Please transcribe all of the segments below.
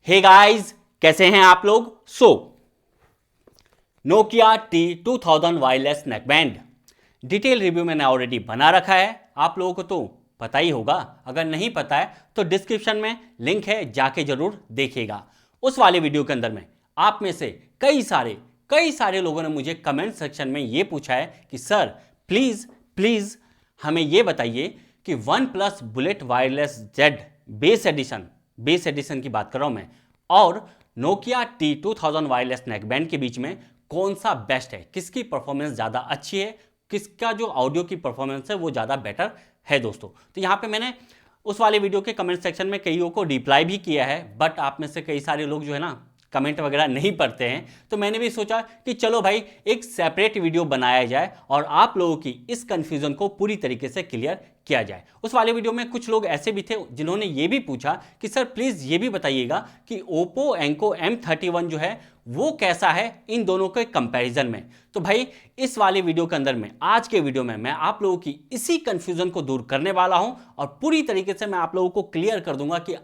Hey guys, कैसे हैं आप लोग। Nokia T2000 wireless neckband detail review मैंने ऑलरेडी बना रखा है। आप लोगों को तो पता ही होगा, अगर नहीं पता है तो डिस्क्रिप्शन में लिंक है, जाके जरूर देखिएगा। उस वाले वीडियो के अंदर में आप में से कई सारे लोगों ने मुझे कमेंट सेक्शन में ये पूछा है कि सर प्लीज प्लीज हमें ये बताइए कि OnePlus bullet wireless Z bass edition की बात कर रहा हूं मैं, और नोकिया T2000 वायरलेस नेकबैंड के बीच में कौन सा बेस्ट है, किसकी परफॉर्मेंस ज़्यादा अच्छी है, किसका जो ऑडियो की परफॉर्मेंस है वो ज़्यादा बेटर है दोस्तों। तो यहाँ पे मैंने उस वाले वीडियो के कमेंट सेक्शन में कईयों को रिप्लाई भी किया है, बट आप में से कई सारे लोग जो है ना कमेंट वगैरह नहीं पढ़ते हैं, तो मैंने भी सोचा कि चलो भाई एक सेपरेट वीडियो बनाया जाए और आप लोगों की इस कंफ्यूजन को पूरी तरीके से क्लियर किया जाए। उस वाले वीडियो में कुछ लोग ऐसे भी थे जिन्होंने ये भी पूछा कि सर प्लीज ये भी बताइएगा कि Oppo Enco M31 जो है वो कैसा है इन दोनों के कंपैरिजन में। तो भाई इस वाले वीडियो के अंदर में, आज के वीडियो में मैं आप लोगों की इसी कंफ्यूजन को दूर करने वाला हूं और पूरी तरीके से मैं आप लोगों को क्लियर कर दूंगा कि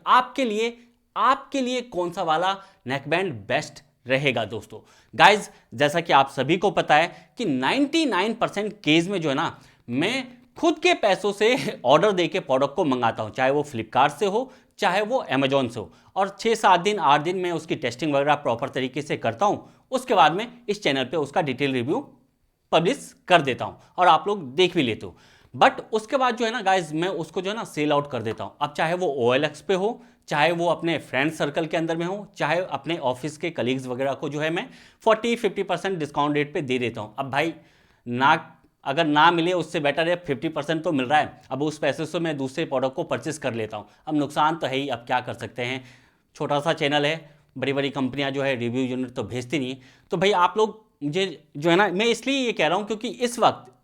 आपके लिए कौन सा वाला नेकबैंड बेस्ट रहेगा दोस्तों। गाइज, जैसा कि आप सभी को पता है कि 99% केस में जो है ना, मैं खुद के पैसों से ऑर्डर देके प्रोडक्ट को मंगाता हूं, चाहे वो फ्लिपकार्ट से हो चाहे वो अमेजोन से हो, और 6-7 दिन 8 दिन में उसकी टेस्टिंग वगैरह प्रॉपर तरीके से करता हूं। उसके बाद में इस चैनल पे उसका डिटेल रिव्यू पब्लिश कर देता हूं और आप लोग देख भी लेते हो। बट उसके बाद जो है ना गाइज, मैं उसको जो है ना सेल आउट कर देता हूं। अब चाहे वो OLX पे हो, चाहे वो अपने फ्रेंड सर्कल के अंदर में हो, चाहे अपने ऑफिस के कलीग्स वगैरह को जो है मैं 40-50% डिस्काउंट रेट पे दे देता हूं। अब भाई अगर ना मिले उससे बेटर है 50% तो मिल रहा है, अब उस पैसे से मैं दूसरे प्रोडक्ट को परचेस कर लेता हूं। अब नुकसान तो है ही, अब क्या कर सकते हैं, छोटा सा चैनल है, बड़ी बड़ी कंपनियां जो है रिव्यू यूनिट तो भेजती नहीं। तो भाई आप लोग मुझे जो है ना, मैं इसलिए ये कह रहा हूं क्योंकि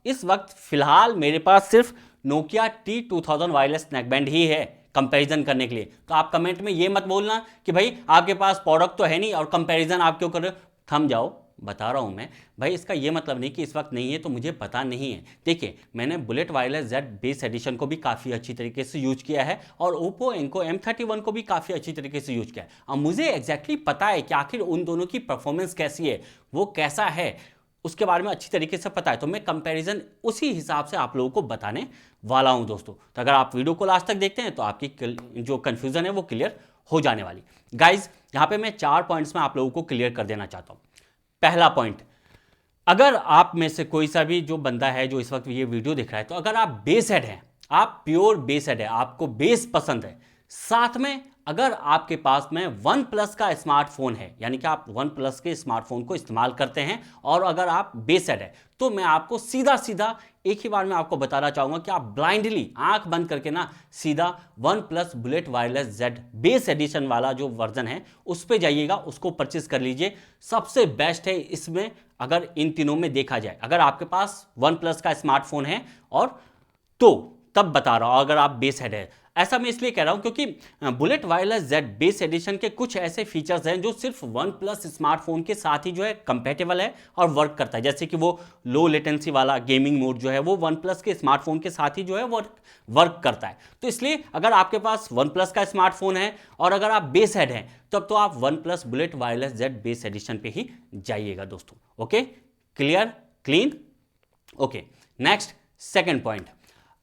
इस वक्त फिलहाल मेरे पास सिर्फ नोकिया T2000 वायरलेस नेकबैंड ही है कंपैरिजन करने के लिए। तो आप कमेंट में ये मत बोलना कि भाई आपके पास प्रोडक्ट तो है नहीं और कंपैरिजन आप क्यों कर रहे हो। थम जाओ, बता रहा हूं मैं भाई, इसका ये मतलब नहीं कि इस वक्त नहीं है तो मुझे पता नहीं है। देखिए, मैंने bullet wireless Z bass edition को भी काफ़ी अच्छी तरीके से यूज किया है और Oppo Enco M31 को भी काफ़ी अच्छी तरीके से यूज किया है। अब मुझे एग्जैक्टली पता है कि आखिर उन दोनों की परफॉर्मेंस कैसी है, वो कैसा है, उसके बारे में अच्छी तरीके से पता है। तो मैं कंपैरिजन उसी हिसाब से आप लोगों को बताने वाला हूं दोस्तों। तो अगर आप वीडियो को लास्ट तक देखते हैं तो आपकी जो कंफ्यूजन है वो क्लियर हो जाने वाली। गाइज, यहां पे मैं 4 पॉइंट्स में आप लोगों को क्लियर कर देना चाहता हूं। पहला पॉइंट, अगर आप में से कोई सा भी जो बंदा है जो इस वक्त ये वीडियो देख रहा है, तो अगर आप बेस हेड हैं, आप प्योर बेस हेड है, आपको बेस पसंद है, साथ में अगर आपके पास में वन प्लस का स्मार्टफोन है, यानी कि आप वन प्लस के स्मार्टफोन को इस्तेमाल करते हैं और अगर आप बेस हेड है, तो मैं आपको सीधा सीधा एक ही बार में आपको बताना चाहूंगा कि आप ब्लाइंडली आंख बंद करके ना सीधा OnePlus bullet wireless Z bass edition वाला जो वर्जन है उस पर जाइएगा, उसको परचेस कर लीजिए। सबसे बेस्ट है इसमें, अगर इन तीनों में देखा जाए, अगर आपके पास वन प्लस का स्मार्टफोन है और तो तब बता रहा हूं, अगर आप बेस हेड है। ऐसा मैं इसलिए कह रहा हूं क्योंकि bullet wireless Z bass edition के कुछ ऐसे फीचर्स हैं जो सिर्फ वन प्लस स्मार्टफोन के साथ ही जो है कंपेटेबल है और वर्क करता है। जैसे कि वो लो लेटेंसी वाला गेमिंग मोड जो है वो वन प्लस के स्मार्टफोन के साथ ही जो है वर्क करता है। तो इसलिए अगर आपके पास वन प्लस का स्मार्टफोन है और अगर आप बेस हेड हैं, तब तो आप OnePlus bullet wireless Z bass edition पे ही जाइएगा दोस्तों। Okay, clear, clean. Okay, next second point,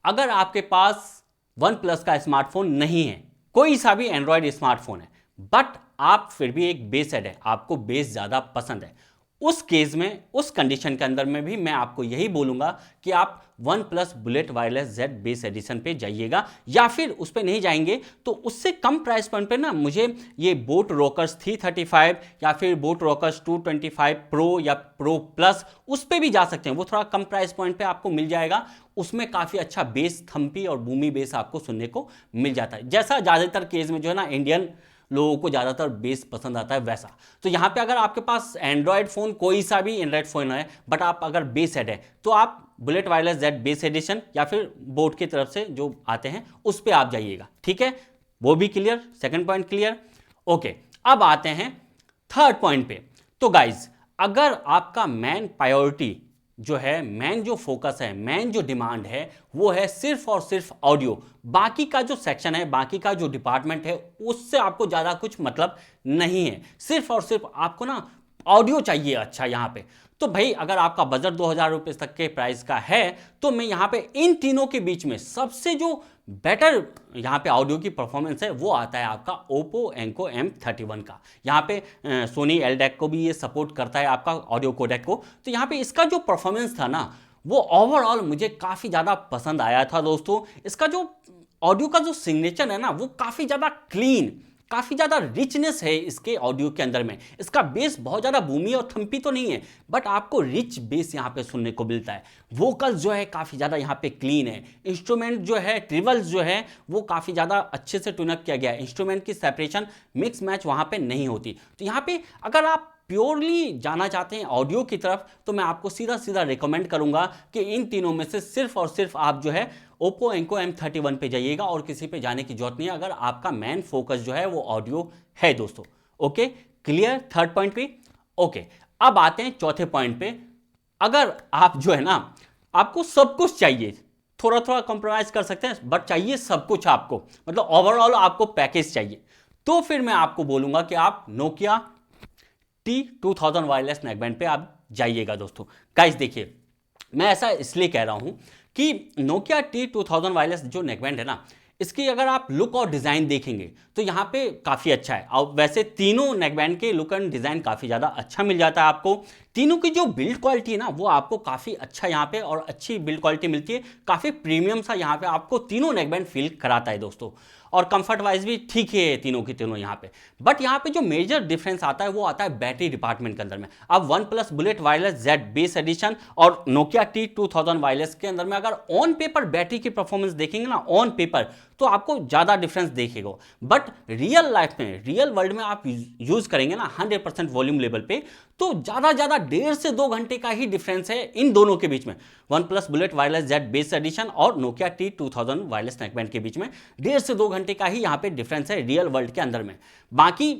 अगर आपके पास वन प्लस का स्मार्टफोन नहीं है, कोई सा भी एंड्रॉयड स्मार्टफोन है, बट आप फिर भी एक बेस हेड है, आपको बेस ज्यादा पसंद है, उस केस में, उस कंडीशन के अंदर में भी मैं आपको यही बोलूंगा कि आप OnePlus bullet wireless Z bass edition पे जाइएगा, या फिर उस पे नहीं जाएंगे तो उससे कम प्राइस पॉइंट पे ना मुझे ये बोट रॉकर्स 335 या फिर बोट रॉकर्स 225 प्रो या प्रो प्लस, उस पे भी जा सकते हैं। वो थोड़ा कम प्राइस पॉइंट पे आपको मिल जाएगा, उसमें काफी अच्छा बेस, थम्पी और बूमी बेस आपको सुनने को मिल जाता है, जैसा ज्यादातर केस में जो है ना इंडियन लोगों को ज़्यादातर बेस पसंद आता है वैसा। तो यहाँ पे अगर आपके पास एंड्रॉयड फ़ोन, कोई सा भी एंड्रॉयड फ़ोन है, बट आप अगर बेस हेड है, तो आप bullet wireless Z bass edition या फिर बोट की तरफ से जो आते हैं उस पर आप जाइएगा। ठीक है, वो भी clear, second point clear. Okay, अब आते हैं थर्ड पॉइंट पे। तो गाइज, अगर आपका मेन प्रायोरिटी जो है मेन जो फोकस है, मेन जो डिमांड है वो है सिर्फ और सिर्फ ऑडियो। बाकी का जो सेक्शन है, बाकी का जो डिपार्टमेंट है उससे आपको ज़्यादा कुछ मतलब नहीं है, सिर्फ और सिर्फ आपको ना ऑडियो चाहिए। अच्छा यहाँ पे तो भाई अगर आपका बजट 2000 रुपये तक के प्राइस का है तो मैं यहाँ पे इन तीनों के बीच में सबसे जो बेटर यहाँ पे ऑडियो की परफॉर्मेंस है वो आता है आपका Oppo Enco M31 का। यहाँ पे सोनी LDAC को भी ये सपोर्ट करता है आपका ऑडियो कोडेक को। तो यहाँ पे इसका जो परफॉर्मेंस था ना वो ओवरऑल मुझे काफ़ी ज़्यादा पसंद आया था दोस्तों। इसका जो ऑडियो का जो सिग्नेचर है ना वो काफ़ी ज़्यादा क्लीन, काफ़ी ज़्यादा रिचनेस है इसके ऑडियो के अंदर में। इसका बेस बहुत ज़्यादा बूमी और थम्पी तो नहीं है, बट आपको रिच बेस यहाँ पे सुनने को मिलता है। वोकल्स जो है काफ़ी ज़्यादा यहाँ पे क्लीन है। इंस्ट्रूमेंट जो है, ट्रिवल्स जो है वो काफ़ी ज़्यादा अच्छे से ट्यून अप किया गया है। इंस्ट्रूमेंट की सेपरेशन, मिक्स मैच वहाँ पे नहीं होती। तो यहाँ पे अगर आप प्योरली जाना चाहते हैं ऑडियो की तरफ तो मैं आपको सीधा सीधा रिकमेंड करूंगा कि इन तीनों में से सिर्फ और सिर्फ आप जो है Oppo Enco M31 पे जाइएगा और किसी पे जाने की जरूरत नहीं है, अगर आपका मेन फोकस जो है वो ऑडियो है दोस्तों। ओके, क्लियर थर्ड पॉइंट पे। ओके, अब आते हैं चौथे पॉइंट पे। अगर आप जो है ना आपको सब कुछ चाहिए, थोड़ा थोड़ा कॉम्प्रोमाइज कर सकते हैं बट चाहिए सब कुछ आपको, मतलब ओवरऑल आपको पैकेज चाहिए, तो फिर मैं आपको बोलूंगा कि आप Nokia T2000 वायरलेस नेकबैंड पे आप जाइएगा दोस्तों। गाइस देखिए, मैं ऐसा इसलिए कह रहा हूं कि Nokia T2000 वायरलेस जो नेकबैंड है ना, इसकी अगर आप लुक और डिज़ाइन देखेंगे तो यहाँ पे काफ़ी अच्छा है। और वैसे तीनों नेकबैंड के लुक एंड डिज़ाइन काफ़ी ज़्यादा अच्छा मिल जाता है आपको। तीनों की जो बिल्ड क्वालिटी है ना वो आपको काफ़ी अच्छा यहाँ पे और अच्छी बिल्ड क्वालिटी मिलती है, काफ़ी प्रीमियम सा यहाँ पे आपको तीनों नेकबैंड फील कराता है दोस्तों। और कंफर्ट वाइज भी ठीक है तीनों की तीनों यहाँ पे। बट यहाँ पे जो मेजर डिफरेंस आता है वो आता है बैटरी डिपार्टमेंट के अंदर में। अब OnePlus bullet wireless Z bass edition और Nokia T2000 वायरलेस के अंदर में अगर ऑन पेपर बैटरी की परफॉर्मेंस देखेंगे ना, ऑन पेपर तो आपको ज़्यादा डिफरेंस देखेगा। बट रियल लाइफ में, रियल वर्ल्ड में आप यूज़ करेंगे ना 100% वॉल्यूम लेवल पे तो ज़्यादा 1.5 से 2 घंटे का ही डिफरेंस है इन दोनों के बीच में। OnePlus bullet wireless Z bass edition और Nokia T2000 वायरलेस नेकबैंड के बीच में 1.5 से 2 घंटे का ही यहाँ पे डिफरेंस है रियल वर्ल्ड के अंदर में। बाकी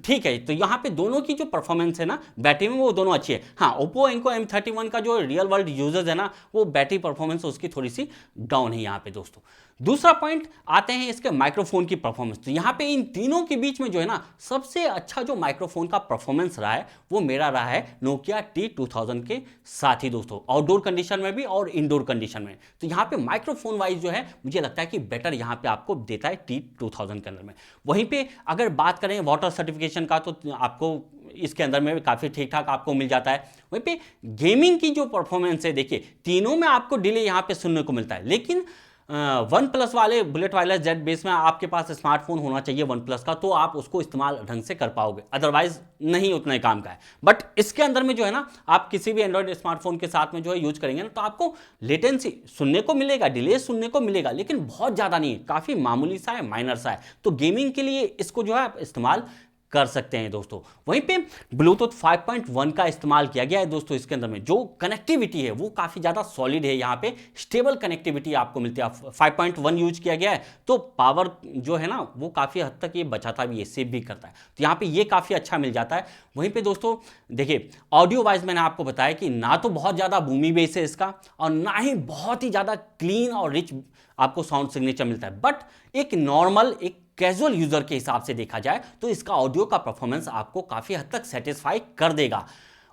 ठीक है, तो यहाँ पे दोनों की जो परफॉर्मेंस है ना बैटरी में वो दोनों अच्छी है। हाँ, Oppo Enco M31 का जो रियल वर्ल्ड यूजर्स है ना वो बैटरी परफॉर्मेंस उसकी थोड़ी सी डाउन है यहाँ पे दोस्तों। दूसरा पॉइंट आते हैं इसके माइक्रोफोन की परफॉर्मेंस। तो यहाँ पे इन तीनों के बीच में जो है ना सबसे अच्छा जो माइक्रोफोन का परफॉर्मेंस रहा है वो मेरा रहा है Nokia T2000 के साथ ही दोस्तों, आउटडोर कंडीशन में भी और इंडोर कंडीशन में। तो यहाँ पे माइक्रोफोन वाइज जो है मुझे लगता है कि बेटर यहाँ पे आपको देता है T2000 के अंदर में। वहीं पे अगर बात करें वाटर सर्टिफिकेशन का तो आपको इसके अंदर में काफ़ी ठीक ठाक आपको मिल जाता है। वहीं पे गेमिंग की जो परफॉर्मेंस है देखिए तीनों में आपको डिले यहाँ पे सुनने को मिलता है, लेकिन वन प्लस वाले बुलेट वायरलेस Z बेस में आपके पास स्मार्टफोन होना चाहिए वन प्लस का, तो आप उसको इस्तेमाल ढंग से कर पाओगे, अदरवाइज नहीं उतना ही काम का है। बट इसके अंदर में जो है ना आप किसी भी एंड्रॉयड स्मार्टफोन के साथ में जो है यूज करेंगे ना तो आपको लेटेंसी सुनने को मिलेगा, डिले सुनने को मिलेगा, लेकिन बहुत ज़्यादा नहीं है, काफ़ी मामूली सा है, माइनर सा है। तो गेमिंग के लिए इसको जो है आप इस्तेमाल कर सकते हैं दोस्तों। वहीं पे ब्लूटूथ 5.1 का इस्तेमाल किया गया है दोस्तों। इसके अंदर में जो कनेक्टिविटी है वो काफ़ी ज़्यादा सॉलिड है, यहाँ पे स्टेबल कनेक्टिविटी आपको मिलती है। 5.1 यूज किया गया है तो पावर जो है ना वो काफ़ी हद तक ये बचाता भी है, सेव भी करता है, तो यहाँ पे ये काफ़ी अच्छा मिल जाता है। वहीं पे दोस्तों देखिए ऑडियो वाइज मैंने आपको बताया कि ना तो बहुत ज़्यादा बूमी बेस है इसका और ना ही बहुत ही ज़्यादा क्लीन और रिच आपको साउंड सिग्नेचर मिलता है। बट एक नॉर्मल, एक कैजुअल यूजर के हिसाब से देखा जाए तो इसका ऑडियो का परफॉर्मेंस आपको काफी हद तक सेटिस्फाई कर देगा।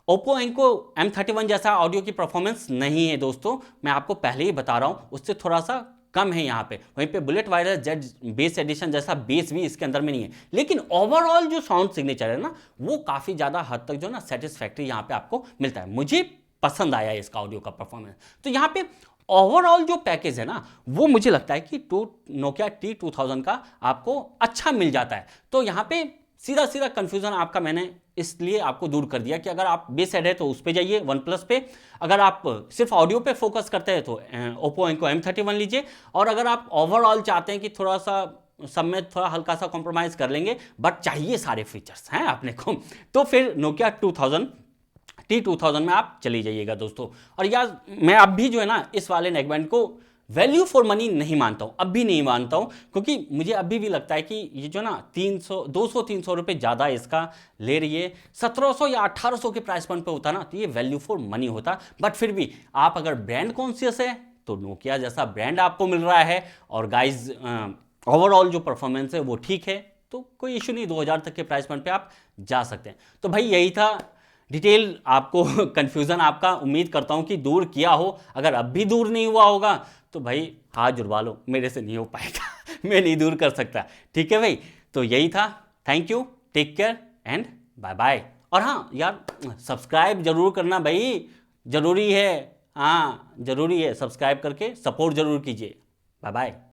Oppo Enco M31 जैसा ऑडियो की परफॉर्मेंस नहीं है दोस्तों, मैं आपको पहले ही बता रहा हूं, उससे थोड़ा सा कम है यहाँ पे। वहीं पे bullet wireless Z bass edition जैसा बेस भी इसके अंदर में नहीं है, लेकिन ओवरऑल जो साउंड सिग्नेचर है ना वो काफी ज्यादा हद तक जो ना सेटिस्फैक्ट्री यहाँ पे आपको मिलता है। मुझे पसंद आया इसका ऑडियो का परफॉर्मेंस। तो यहाँ पे ओवरऑल जो पैकेज है ना वो मुझे लगता है कि Nokia T2000 का आपको अच्छा मिल जाता है। तो यहाँ पे सीधा सीधा कंफ्यूजन आपका मैंने इसलिए आपको दूर कर दिया कि अगर आप बेस हेड है तो उस पे जाइए वन प्लस पे, अगर आप सिर्फ ऑडियो पे फोकस करते हैं तो Oppo Enco M31 लीजिए, और अगर आप ओवरऑल चाहते हैं कि थोड़ा सा सब में थोड़ा हल्का सा कॉम्प्रोमाइज़ कर लेंगे बट चाहिए सारे फीचर्स हैं अपने को, तो फिर Nokia T2000 में आप चली जाइएगा दोस्तों। और यार मैं अब भी जो है ना इस वाले नेकबैंड को वैल्यू फॉर मनी नहीं मानता हूँ, अब भी नहीं मानता हूँ, क्योंकि मुझे अभी भी लगता है कि ये जो ना 200-300 रुपये ज़्यादा इसका ले रही है, 1700 या 1800 के प्राइस पॉइंट पे होता ना तो ये वैल्यू फॉर मनी होता। बट फिर भी आप अगर ब्रांड कॉन्शियस है तो नोकिया जैसा ब्रांड आपको मिल रहा है, और गाइज ओवरऑल जो परफॉर्मेंस है वो ठीक है, तो कोई इशू नहीं, 2000 तक के प्राइस पॉइंट पे आप जा सकते हैं। तो भाई यही था डिटेल, आपको कंफ्यूजन आपका उम्मीद करता हूं कि दूर किया हो। अगर अब भी दूर नहीं हुआ होगा तो भाई हाथ जुड़वा लो, मेरे से नहीं हो पाएगा मैं नहीं दूर कर सकता। ठीक है भाई, तो यही था। Thank you, take care and bye bye. और हाँ यार, सब्सक्राइब जरूर करना भाई, जरूरी है, हाँ जरूरी है, सब्सक्राइब करके सपोर्ट जरूर कीजिए। Bye bye.